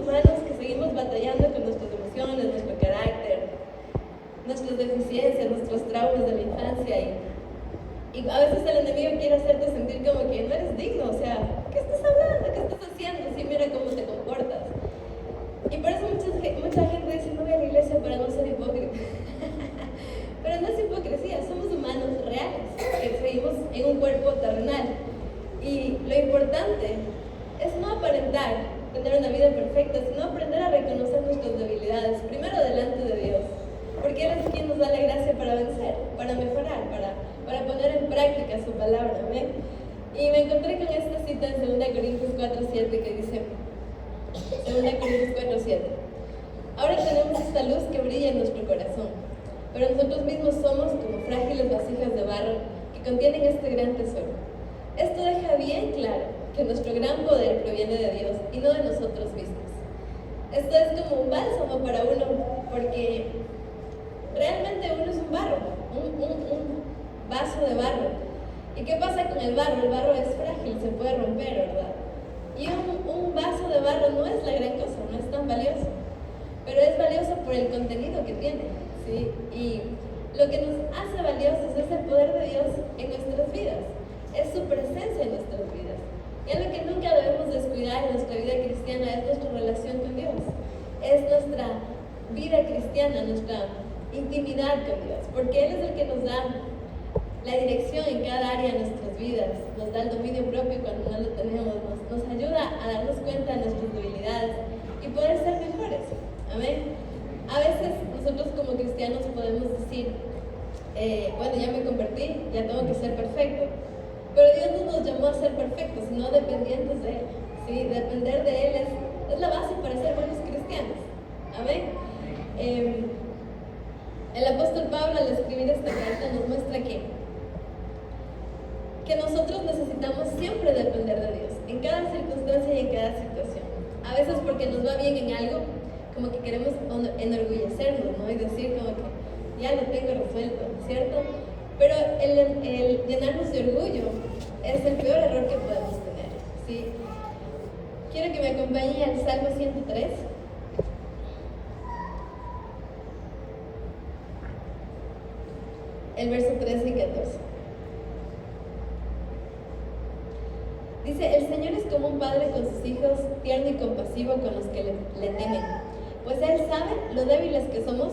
humanos que seguimos batallando con nuestras emociones, nuestro carácter, nuestras deficiencias, nuestros traumas de la infancia y a veces el enemigo quiere hacerte sentir como que no eres digno, o sea, ¿qué estás hablando? ¿Qué estás haciendo? Sí, mira cómo te comportas. Y por eso mucha gente dice, no voy a la iglesia para no ser hipócrita. Pero no es hipocresía, somos humanos reales, que seguimos en un cuerpo terrenal. Y lo importante es no aparentar tener una vida perfecta, sino aprender a reconocer nuestras debilidades, primero delante de Dios, porque Él es quien nos da la gracia para vencer, para mejorar, para poner en práctica su palabra, ¿ven? Y me encontré con esta cita en 2 Corintios 4:7 que dice, 2 Corintios 4:7, ahora tenemos esta luz que brilla en nuestro corazón, pero nosotros mismos somos como frágiles vasijas de barro que contienen este gran tesoro. Esto deja bien claro que nuestro gran poder proviene de Dios y no de nosotros mismos. Esto es como un bálsamo para uno, porque realmente uno es un barro, un vaso de barro. ¿Y qué pasa con el barro? El barro es frágil, se puede romper, ¿verdad? Y un vaso de barro no es la gran cosa, no es tan valioso, pero es valioso por el contenido que tiene, ¿sí? Y lo que nos hace valiosos es el poder de Dios en nuestras vidas, es su presencia en nuestras vidas. Y algo que nunca debemos descuidar en nuestra vida cristiana es nuestra relación con Dios, es nuestra vida cristiana, nuestra intimidad con Dios, porque Él es el que nos da la dirección en cada área de nuestras vidas, nos da el dominio propio cuando no lo tenemos, nos ayuda a darnos cuenta de nuestras debilidades y poder ser mejores. Amén. A veces nosotros como cristianos podemos decir, bueno, ya me convertí, ya tengo que ser perfecto, pero Dios no nos llamó a ser perfectos, sino dependientes de Él, ¿sí? Depender de Él es la base para ser buenos cristianos. Amén. El apóstol Pablo al escribir esta carta nos muestra que nosotros necesitamos siempre depender de Dios, en cada circunstancia y en cada situación. A veces porque nos va bien en algo, como que queremos enorgullecernos, ¿no? Y decir como que ya lo tengo resuelto, ¿cierto? Pero el llenarnos de orgullo es el peor error que podemos tener, ¿sí? Quiero que me acompañe al Salmo 103. El verso 13 y 14. Dice, el Señor es como un padre con sus hijos, tierno y compasivo con los que le temen. Pues Él sabe lo débiles que somos,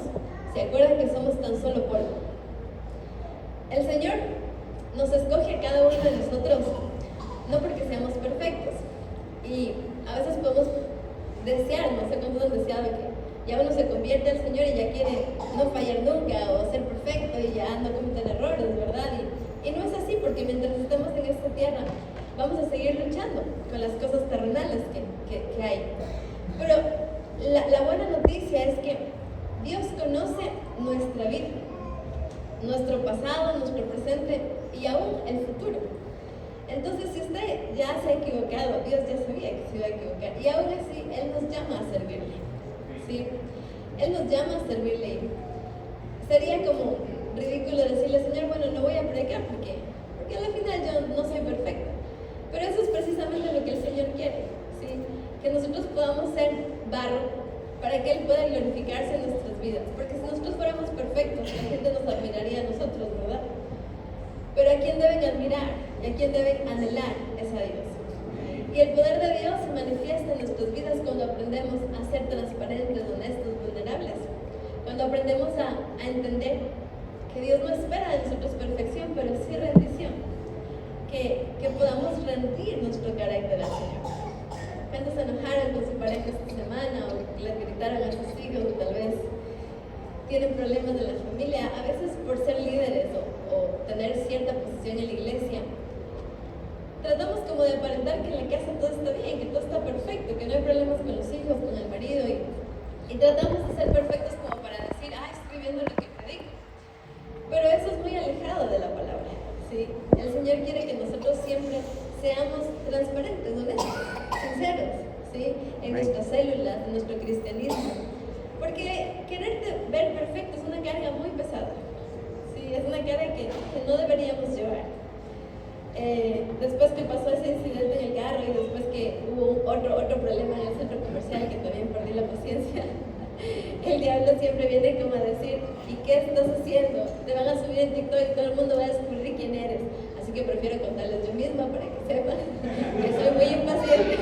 se acuerda que somos tan solo polvo. El Señor nos escoge a cada uno de nosotros, no porque seamos perfectos. Y a veces podemos desear, no sé cuántos han deseado que ya uno se convierte al Señor y ya quiere no fallar nunca o ser perfecto y ya no cometer errores, ¿verdad? Y no es así, porque mientras estemos en esta tierra vamos a seguir luchando con las cosas terrenales que hay. Pero la buena noticia es que Dios conoce nuestra vida, nuestro pasado, nuestro presente y aún el futuro. Entonces, si usted ya se ha equivocado, Dios ya sabía que se iba a equivocar y aún así Él nos llama a servirle, ¿sí? Él nos llama a servirle y sería como ridículo decirle, Señor, bueno, no voy a predicar porque al final yo no soy perfecta. Pero eso es precisamente lo que el Señor quiere, ¿sí? Que nosotros podamos ser barro para que Él pueda glorificarse en nuestras vidas. Porque si nosotros fuéramos perfectos, la gente nos admiraría a nosotros, ¿verdad? Pero ¿a quién deben admirar? ¿Y a quién deben anhelar? Es a Dios. Y el poder de Dios se manifiesta en nuestras vidas cuando aprendemos a ser transparentes, honestos, vulnerables. Cuando aprendemos a entender que Dios no espera de nosotros perfección, pero sí rendición. Que podamos rendir nuestro carácter al Señor. Cuando se enojaron con su pareja esta semana o le gritaron a sus hijos o tal vez tienen problemas de la familia, a veces por ser líderes o tener cierta posición en la iglesia, tratamos como de aparentar que en la casa todo está bien, que todo está perfecto, que no hay problemas con los hijos, con el marido y tratamos de ser perfectos como para decir, estoy viendo lo que predico. Pero eso es muy alejado de la palabra, ¿sí? El Señor quiere que nosotros siempre seamos transparentes, honestos, sinceros, ¿sí? En nuestras células, en nuestro cristianismo. Porque quererte ver perfecto es una carga muy pesada, ¿sí? Es una carga que no deberíamos llevar. Después que pasó ese incidente en el carro y después que hubo otro problema en el centro comercial que también siempre viene como a decir, ¿y qué estás haciendo? Te van a subir en TikTok y todo el mundo va a descubrir quién eres. Así que prefiero contarles yo misma para que sepan que soy muy impaciente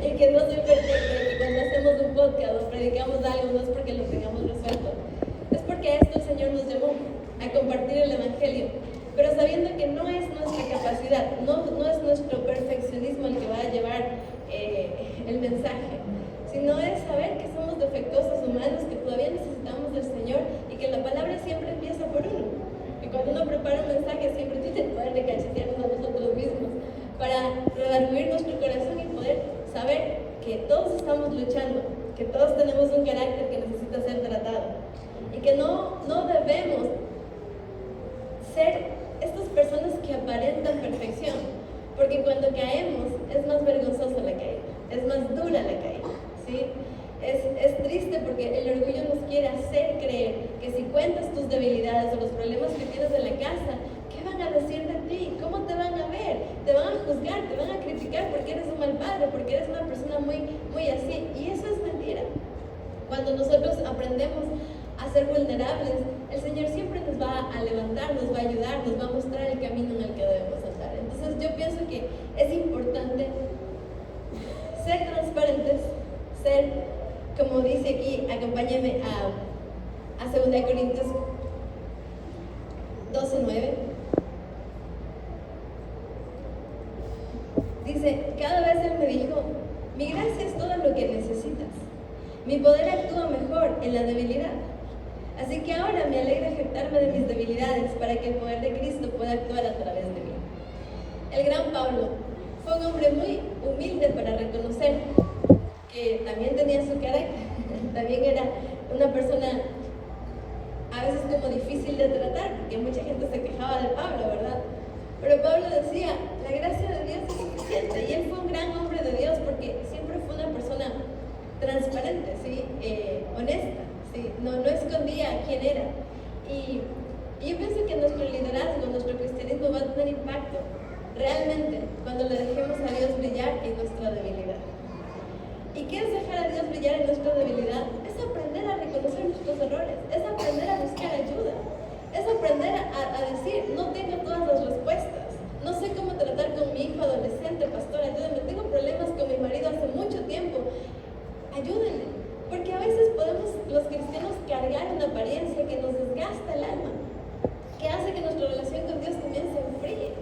y que no soy perfecta, y que cuando hacemos un podcast o predicamos algo no es porque lo tengamos resuelto, es porque a esto el Señor nos llamó, a compartir el Evangelio, pero sabiendo que no es nuestra capacidad, no es nuestro perfeccionismo el que va a llevar el mensaje, sino es saber que somos defectuosos humanos, que todavía necesitamos del Señor y que la palabra siempre empieza por uno. Que cuando uno prepara un mensaje siempre tiene el poder de cachetearnos a nosotros mismos para redarguir nuestro corazón y poder saber que todos estamos luchando, que todos tenemos un carácter que necesita ser tratado y que no debemos ser estas personas que aparentan perfección, porque cuando caemos es más vergonzosa la caída, es más dura la caída, ¿sí? Es triste porque el orgullo nos quiere hacer creer que si cuentas tus debilidades o los problemas que tienes en la casa, ¿qué van a decir de ti? ¿Cómo te van a ver? Te van a juzgar, te van a criticar porque eres un mal padre, porque eres una persona muy así. Y eso es mentira. Cuando nosotros aprendemos a ser vulnerables, el Señor siempre nos va a levantar, nos va a ayudar, nos va a mostrar el camino en el que debemos andar. Entonces yo pienso que es importante ser transparentes, ser, como dice aquí, acompáñame a 2 Corintios 12:9. Dice, cada vez Él me dijo, mi gracia es todo lo que necesitas. Mi poder actúa mejor en la debilidad. Así que ahora me alegra jactarme de mis debilidades para que el poder de Cristo pueda actuar a través de mí. El gran Pablo fue un hombre muy humilde para reconocer que también tenía su carácter, también era una persona a veces como difícil de tratar, porque mucha gente se quejaba de Pablo, ¿verdad? Pero Pablo decía, la gracia de Dios es suficiente, y él fue un gran hombre de Dios porque siempre fue una persona transparente, ¿sí? Honesta, ¿sí? No escondía quién era. Y yo pienso que nuestro liderazgo, nuestro cristianismo va a tener impacto realmente cuando le dejemos a Dios brillar en nuestra debilidad. ¿Y qué es dejar a Dios brillar en nuestra debilidad? Es aprender a reconocer nuestros errores, es aprender a buscar ayuda, es aprender a decir, no tengo todas las respuestas, no sé cómo tratar con mi hijo adolescente, pastor, ayúdenme, tengo problemas con mi marido hace mucho tiempo, ayúdenme, porque a veces podemos los cristianos cargar una apariencia que nos desgasta el alma, que hace que nuestra relación con Dios también se enfríe,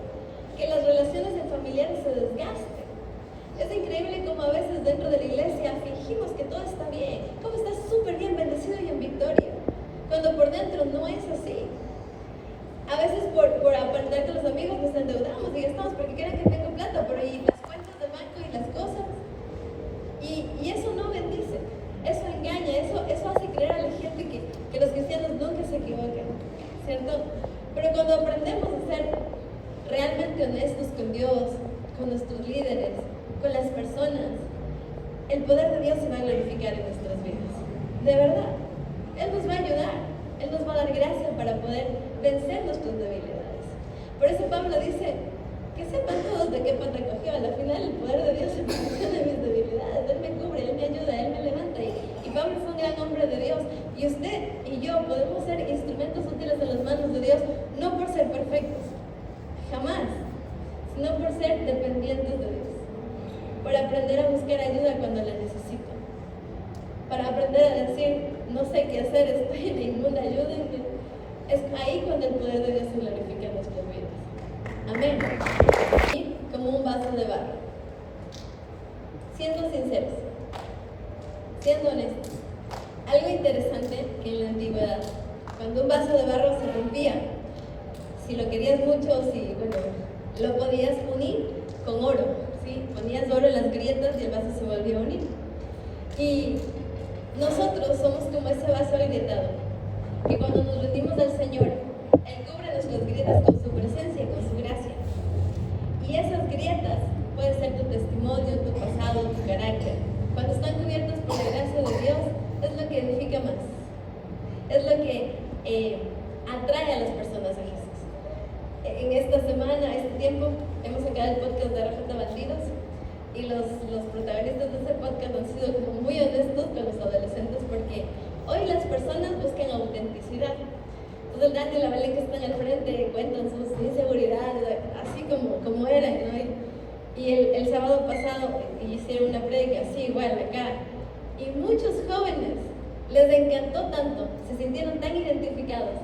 que las relaciones familiares se desgasten. Es increíble cómo a veces dentro de la iglesia fingimos que todo está bien, como está súper bien bendecido y en victoria, cuando por dentro no es así. A veces por apartar con los amigos nos endeudamos y gastamos porque quieren que tengo plata, pero y las cuentas de banco y las cosas, y eso no bendice, eso engaña, eso hace creer a la gente que los cristianos nunca se equivocan, ¿cierto? Pero cuando aprendemos a ser realmente honestos con Dios, con nuestros líderes, con las personas, el poder de Dios se va a glorificar en nuestras vidas. De verdad, Él nos va a ayudar, Él nos va a dar gracia para poder vencer nuestras debilidades. Por eso Pablo dice, que sepan todos de qué pata cogió. Al final el poder de Dios se posiciona en mis debilidades, Él me cubre, Él me ayuda, Él me levanta. Y Pablo fue un gran hombre de Dios. Y usted y yo podemos ser instrumentos útiles en las manos de Dios, no por ser perfectos, jamás, sino por ser dependientes de Dios, para aprender a buscar ayuda cuando la necesito, para aprender a decir, no sé qué hacer, estoy en inmunda, ayúdenme. Es ahí cuando el poder de Dios se glorifica en nuestras vidas. Amén. Y como un vaso de barro, siendo sinceros, siendo honestos. Algo interesante que en la antigüedad, cuando un vaso de barro se rompía, si lo querías mucho, lo podías unir con oro, ¿sí? Ponías oro en las grietas y el vaso se volvía a unir. Y nosotros somos como ese vaso agrietado, que cuando nos rendimos al Señor, Él cubre nuestras grietas con su presencia, con su gracia. Y esas grietas pueden ser tu testimonio, tu pasado, tu carácter. Cuando están cubiertas por la gracia de Dios, es lo que edifica más, es lo que atrae a las personas a Jesús. En esta semana, este tiempo, hemos sacado el podcast de RJ Bandidos y los protagonistas de ese podcast han sido como muy honestos con los adolescentes, porque hoy las personas buscan autenticidad. Entonces el Dani y la Belén que están al frente cuentan sus inseguridades, así como eran, ¿no? Y el sábado pasado hicieron una prédica así, igual acá. Y muchos jóvenes les encantó tanto, se sintieron tan identificados.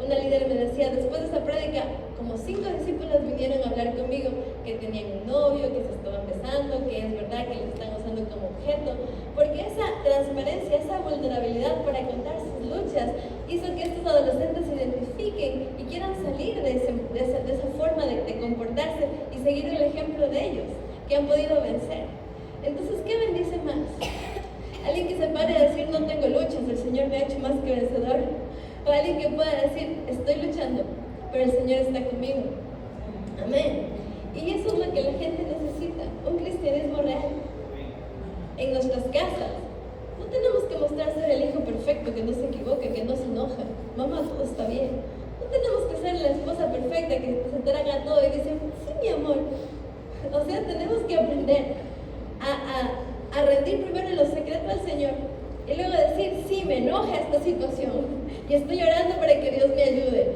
Una líder me decía, después de esa prédica, como 5 discípulos vinieron a hablar conmigo que tenían un novio, que se estaban besando, que es verdad que le están usando como objeto, porque esa transparencia, esa vulnerabilidad para contar sus luchas hizo que estos adolescentes se identifiquen y quieran salir de esa forma de comportarse y seguir el ejemplo de ellos, que han podido vencer. Entonces, ¿qué bendice más? Alguien que se pare a decir, no tengo luchas, el Señor me ha hecho más que vencedor. O alguien que pueda decir, estoy luchando, pero el Señor está conmigo. Amén. Y eso es lo que la gente necesita, un cristianismo real. En nuestras casas, no tenemos que mostrar ser el hijo perfecto, que no se equivoca, que no se enoja. Mamá, todo está bien. No tenemos que ser la esposa perfecta, que se traga todo y dice, sí, mi amor. O sea, tenemos que aprender a rendir primero en lo secreto al Señor y luego decir, sí, me enoja esta situación y estoy orando para que Dios me ayude.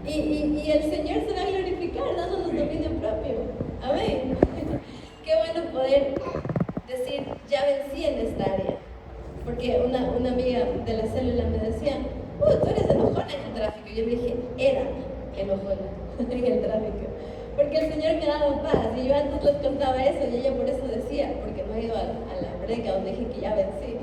Y el Señor se va a glorificar dándonos dominio propio. Amén. Qué bueno poder decir, ya vencí en esta área. Porque una amiga de la célula me decía, tú eres enojona en el tráfico. Y yo le dije, era enojona en el tráfico. Porque el Señor me ha dado paz. Y yo antes les contaba eso y ella por eso decía, porque no he ido a la breca donde dije que ya vencí.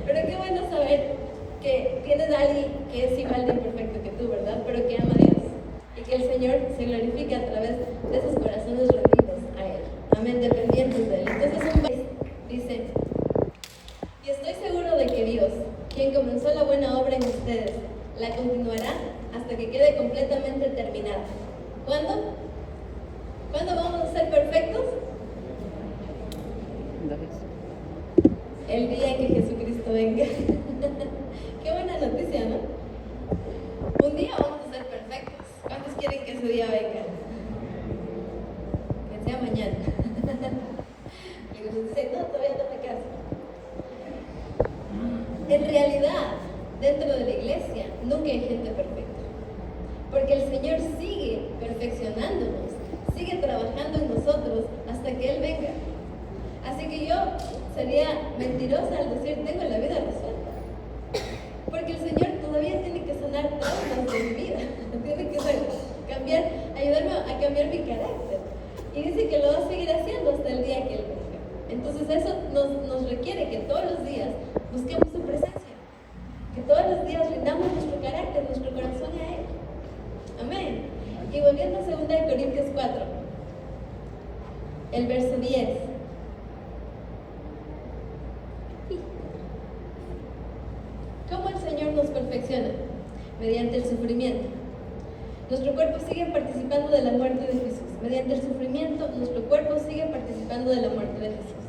Pero qué bueno saber que tienes a alguien que es igual de imperfecto que tú, ¿verdad? Pero que ama a Dios. Y que el Señor se glorifica a través de esos corazones rendidos a Él. Amén, dependientes de Él. Entonces un país dice, y estoy seguro de que Dios, quien comenzó la buena obra en ustedes, la continuará hasta que quede completamente terminada. ¿Cuándo? ¿Cuándo vamos a ser perfectos? El día en que Jesucristo venga. Qué buena noticia, ¿no? Un día vamos a ser perfectos. ¿Cuántos quieren que ese día venga? Que sea mañana. Y Jesús dice, no, todavía no me caso. En realidad, dentro de la iglesia, nunca hay gente perfecta. Porque el Señor sigue perfeccionándonos, sigue trabajando en nosotros hasta que Él venga. Así que yo sería mentirosa al decir, tengo la vida resuelta. Porque el Señor todavía tiene que sanar traumas de mi vida. Tiene que ayudarme a cambiar mi carácter. Y dice que lo va a seguir haciendo hasta el día que Él venga. Entonces eso nos requiere que todos los días busquemos su presencia. Que todos los días rindamos nuestro carácter, nuestro corazón a Él. Amén. Y volviendo a 2 Corintios 4, el verso 10. ¿Cómo el Señor nos perfecciona? Mediante el sufrimiento. Nuestro cuerpo sigue participando de la muerte de Jesús. Mediante el sufrimiento, nuestro cuerpo sigue participando de la muerte de Jesús.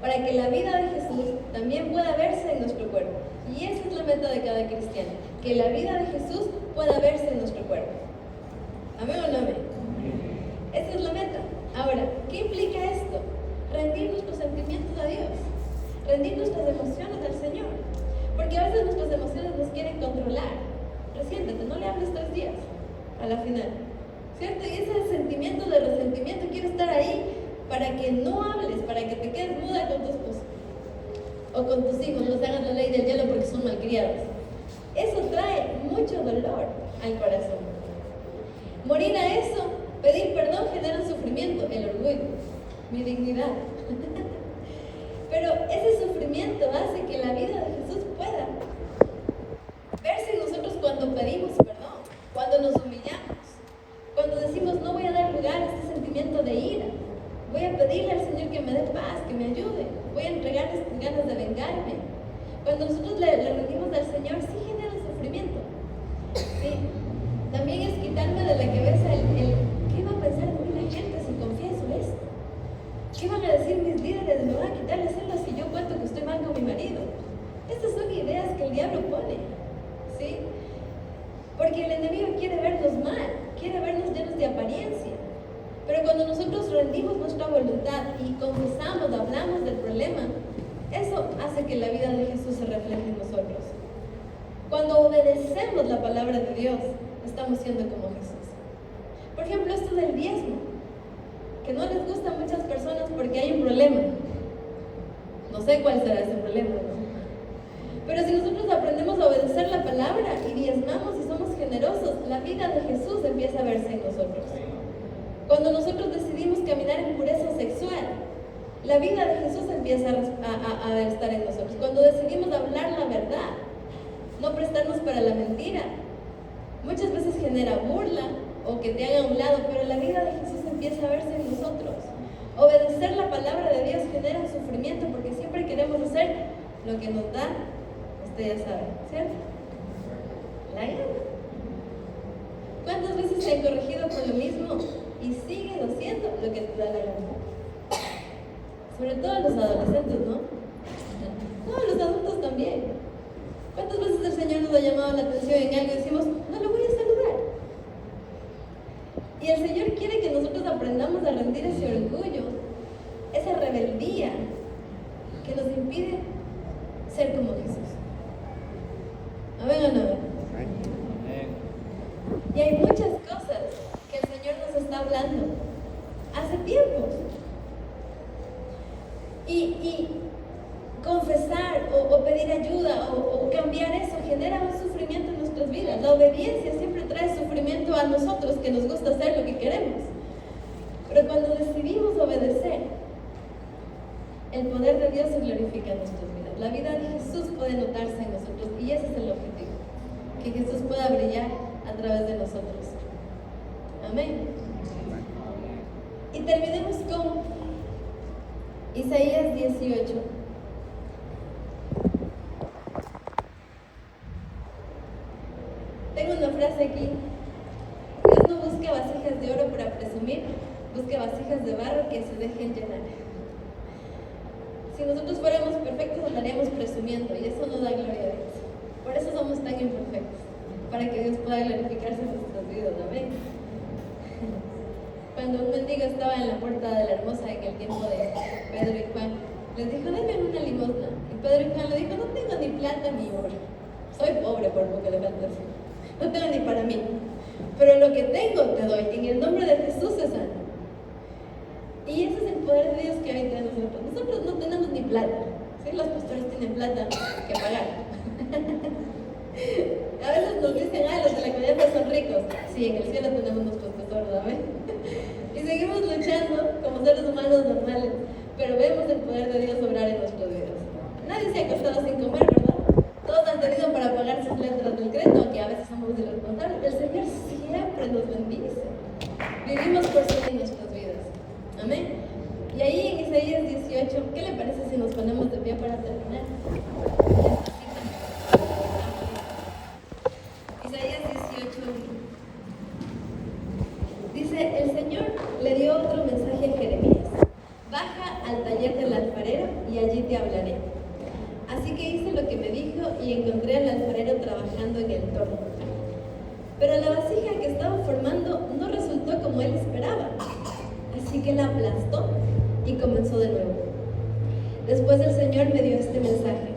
Para que la vida de Jesús también pueda verse en nuestro cuerpo. Y esa es la meta de cada cristiano. Que la vida de Jesús pueda verse en nuestro cuerpo. ¿Amén o no amén? Esa es la meta. Ahora, ¿qué implica esto? Rendir nuestros sentimientos a Dios. Rendir nuestras emociones al Señor. Porque a veces nuestras emociones nos quieren controlar. Resiéntate, no le hables 3 días a la final. ¿Cierto? Y ese sentimiento de resentimiento quiere estar ahí para que no hables, para que te quedes muda con tu esposo. O con tus hijos, no se hagan la ley del hielo porque son malcriados. Eso trae mucho dolor al corazón. Morir a eso, pedir perdón genera un sufrimiento, el orgullo, mi dignidad. Pero ese sufrimiento hace que la vida de Jesús pueda verse en nosotros cuando pedimos perdón, cuando nos humillamos, cuando decimos no voy a dar lugar a este sentimiento de ira, voy a pedirle al Señor que me dé paz, que me ayude, voy a entregarle estas ganas de vengarme. Cuando nosotros le rendimos al Señor, sí genera un sufrimiento. Sí. También es quitarme de la cabeza ¿qué va a pensar de mí la gente si confieso esto? ¿Qué van a decir mis líderes? Me van a quitar las celos si yo cuento que estoy mal con mi marido. Estas son ideas que el diablo pone, ¿sí? Porque el enemigo quiere vernos mal, quiere vernos llenos de apariencia. Pero cuando nosotros rendimos nuestra voluntad y confesamos, hablamos del problema, eso hace que la vida de Jesús se refleje en nosotros. Cuando obedecemos la palabra de Dios, estamos siendo como Jesús. Por ejemplo, esto del diezmo, que no les gusta a muchas personas porque hay un problema. No sé cuál será ese problema, ¿no? Pero si nosotros aprendemos a obedecer la palabra y diezmamos y somos generosos, la vida de Jesús empieza a verse en nosotros. Cuando nosotros decidimos caminar en pureza sexual, la vida de Jesús empieza a estar en nosotros. Cuando decidimos hablar la verdad, no prestarnos para la mentira, muchas veces genera burla o que te haga a un lado, pero la vida de Jesús empieza a verse en nosotros. Obedecer la palabra de Dios genera sufrimiento porque siempre queremos hacer lo que nos da, usted ya sabe, ¿cierto? La gana. ¿Cuántas veces te han corregido por lo mismo y sigues haciendo lo que te da la gana? Sobre todo los adolescentes, ¿no? No, los adultos también. ¿Cuántas veces el Señor nos ha llamado la atención en algo y decimos, no lo voy a saludar? Y el Señor quiere que nosotros aprendamos a rendir ese orgullo, esa rebeldía que nos impide ser como Jesús. ¿Amén o no? Y hay muchas cosas que el Señor nos está hablando hace tiempo. Y confesar o pedir ayuda o cambiar eso genera un sufrimiento en nuestras vidas. La obediencia siempre trae sufrimiento a nosotros que nos gusta hacer lo que queremos. Pero cuando decidimos obedecer, el poder de Dios se glorifica en nuestras vidas. La vida de Jesús puede notarse en nosotros y ese es el objetivo. Que Jesús pueda brillar a través de nosotros. Amén. Y terminemos con Isaías 18. Tengo una frase aquí. Dios no busca vasijas de oro para presumir, busca vasijas de barro que se dejen llenar. Si nosotros fuéramos perfectos, andaríamos presumiendo y eso no da gloria a Dios. Por eso somos tan imperfectos, para que Dios pueda glorificarse en nuestras vidas. Amén. Cuando un mendigo estaba en la puerta de la hermosa en el tiempo de Pedro y Juan, les dijo, denme una limosna. Y Pedro y Juan le dijo, no tengo ni plata ni oro. Soy pobre por lo que le falta. No tengo ni para mí. Pero lo que tengo te doy. En el nombre de Jesús se sana. Y ese es el poder de Dios que habita en nosotros. Nosotros no tenemos ni plata. ¿Sí? Los pastores tienen plata que pagar. A veces nos dicen, los de la comunidad son ricos. Sí, en el cielo tenemos nuestros tesoros, ¿sabes? Y seguimos luchando como seres humanos normales, pero vemos el poder de Dios obrar en nuestras vidas. Nadie se ha acostado sin comer, ¿verdad? Todos han tenido para pagar sus letras del crédito, aunque a veces somos irresponsables. El Señor siempre nos bendice. Vivimos por su en nuestras vidas. Amén. Y ahí en Isaías 18, ¿qué le parece si nos ponemos de pie para terminar? Isaías 18 dice, el Señor le dio otro mensaje a Jeremías. Baja al taller del alfarero y allí te hablaré. Así que hice lo que me dijo y encontré al alfarero trabajando en el torno. Pero la vasija que estaba formando no resultó como él esperaba. Así que la aplastó y comenzó de nuevo. Después el Señor me dio este mensaje.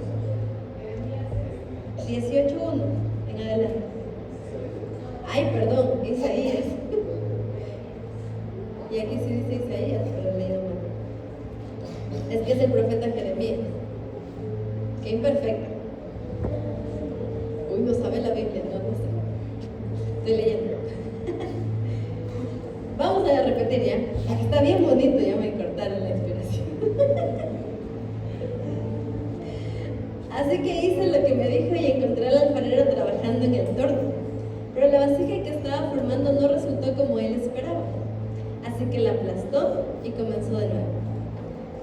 18:1 en adelante. Ay, perdón, Isaías. Y aquí sí dice Isaías, pero leí mal. Es que es el profeta Jeremías. Qué imperfecto. Uy, no sabe la Biblia, no sé. Estoy leyendo. Vamos a repetir ya. Aquí está bien bonito, ya me cortaron la inspiración. Así que hice lo que me dijo y encontré al alfarero trabajando en el torno. Pero la vasija que estaba formando no resultó como él esperaba. Así que la aplastó y comenzó de nuevo.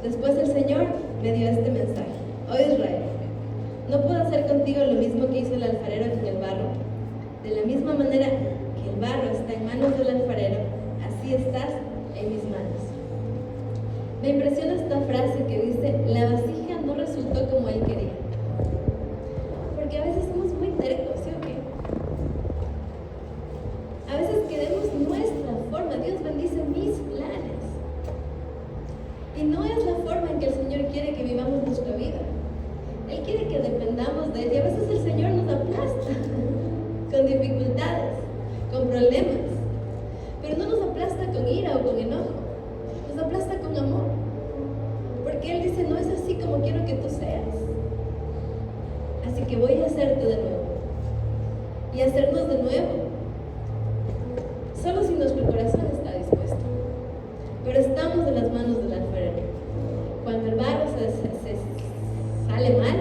Después el Señor me dio este mensaje. Oh Israel, ¿no puedo hacer contigo lo mismo que hizo el alfarero con el barro? De la misma manera que el barro está en manos del alfarero, así estás en mis manos. Me impresiona esta frase que dice, la vasija no resultó como él quería. Porque a veces somos muy tercos, ¿sí o qué? A veces queremos nuestra forma. Dios bendice mis planes. Y no es la forma en que el Señor quiere que vivamos nuestra vida. Él quiere que dependamos de Él. Y a veces el Señor nos aplasta con dificultades, con problemas. Pero no nos aplasta con ira o con enojo, nos aplasta con amor. Porque Él dice, no es así como quiero que tú seas. Así que voy a hacerte de nuevo. Y hacernos de nuevo. Solo si nuestro corazón está dispuesto. Pero estamos en las manos del alfarero. Cuando el barro se sale mal,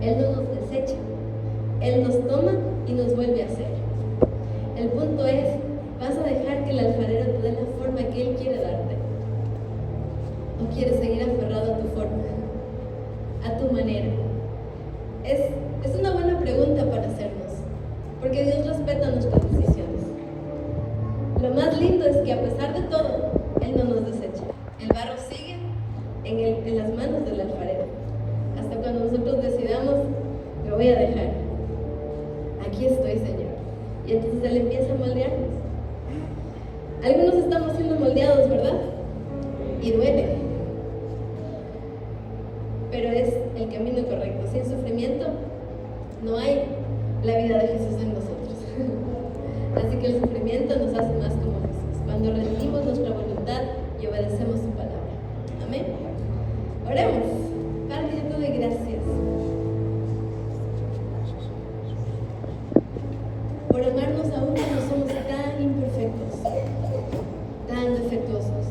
Él no nos desecha. Él nos toma y nos vuelve a hacer. El punto es, ¿vas a dejar que el alfarero te dé la forma que Él quiere darte? ¿O quieres seguir aferrado a tu forma, a tu manera? Es una buena pregunta para hacernos, porque Dios respeta nuestras decisiones. Lo más lindo es que a pesar de todo, Él no nos desecha. El barro sigue en las manos del alfarero. Hasta cuando nosotros decidamos, me voy a dejar. Aquí estoy, Señor. Y entonces Él empieza a moldearnos. Algunos estamos siendo moldeados, ¿verdad? Y duele. Pero es el camino correcto. Sin sufrimiento no hay la vida de Jesús en nosotros. Así que el sufrimiento nos hace más como Jesús, cuando rendimos nuestra voluntad y obedecemos su palabra. Amén. Oremos. Padre, yo te doy gracias por amarnos aún cuando somos tan imperfectos, tan defectuosos.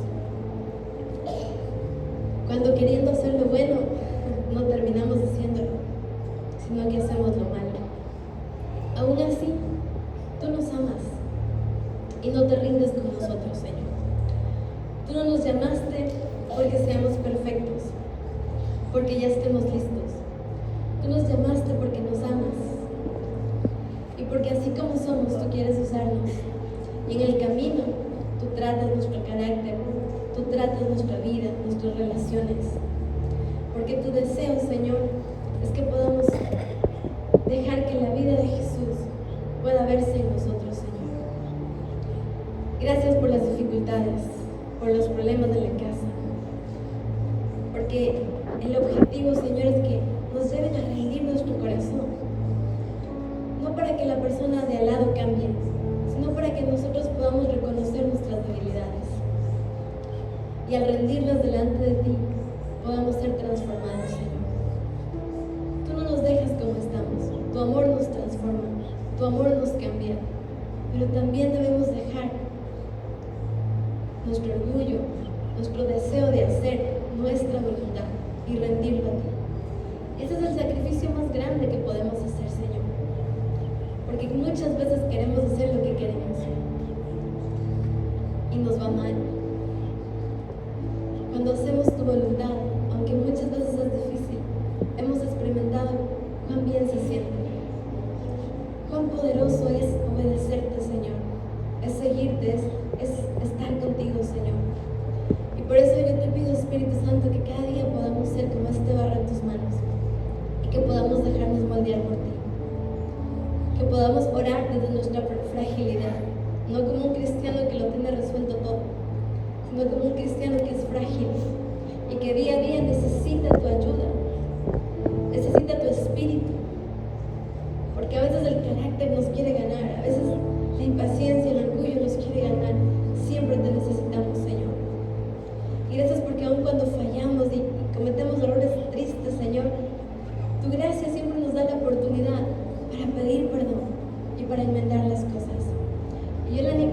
Cuando queriendo hacer lo bueno, no terminamos haciéndolo, sino que hacemos lo malo. Aún así, tú nos amas y no te rindes con nosotros, Señor. Tú no nos llamaste porque seamos perfectos, porque ya estemos listos. Tú nos llamaste porque nos amas y porque así como somos, tú quieres usarnos. Y en el camino, tú tratas nuestro carácter, tú tratas nuestra vida, nuestras relaciones. Porque tu deseo, Señor, es que podamos dejar que la vida de Jesús pueda verse en nosotros, Señor. Gracias por las dificultades, por los problemas de la casa. Porque el objetivo, Señor, es que nos lleven a rendir nuestro corazón. No para que la persona de al lado cambie, sino para que nosotros podamos reconocer nuestras debilidades. Y al rendirlas delante de ti, podamos ser transformados, Señor. Tú no nos dejas como estamos. Tu amor nos transforma, tu amor nos cambia. Pero también debemos dejar nuestro orgullo, nuestro deseo de hacer nuestra voluntad y rendirlo a ti. Ese es el sacrificio más grande que podemos hacer, Señor. Porque muchas veces queremos hacer lo que queremos y nos va mal. Cuando hacemos tu voluntad, aunque muchas veces es difícil, hemos experimentado cuán bien se siente. Cuán poderoso es obedecerte, Señor. Es seguirte, es estar contigo, Señor. Y por eso yo te pido, Espíritu Santo, que cada día podamos ser como este barro en tus manos y que podamos dejarnos moldear por ti. Que podamos orar desde nuestra fragilidad, no como un cristiano que lo tiene resuelto todo, sino como un cristiano que es frágil y que día a día necesita tu ayuda, necesita tu espíritu, porque a veces el carácter nos quiere ganar, a veces la impaciencia, el orgullo nos quiere ganar. Siempre te necesitamos, Señor. Y gracias porque aun cuando fallamos y cometemos errores tristes, Señor, tu gracia siempre nos da la oportunidad para pedir perdón y para enmendar las cosas. Y yo le animo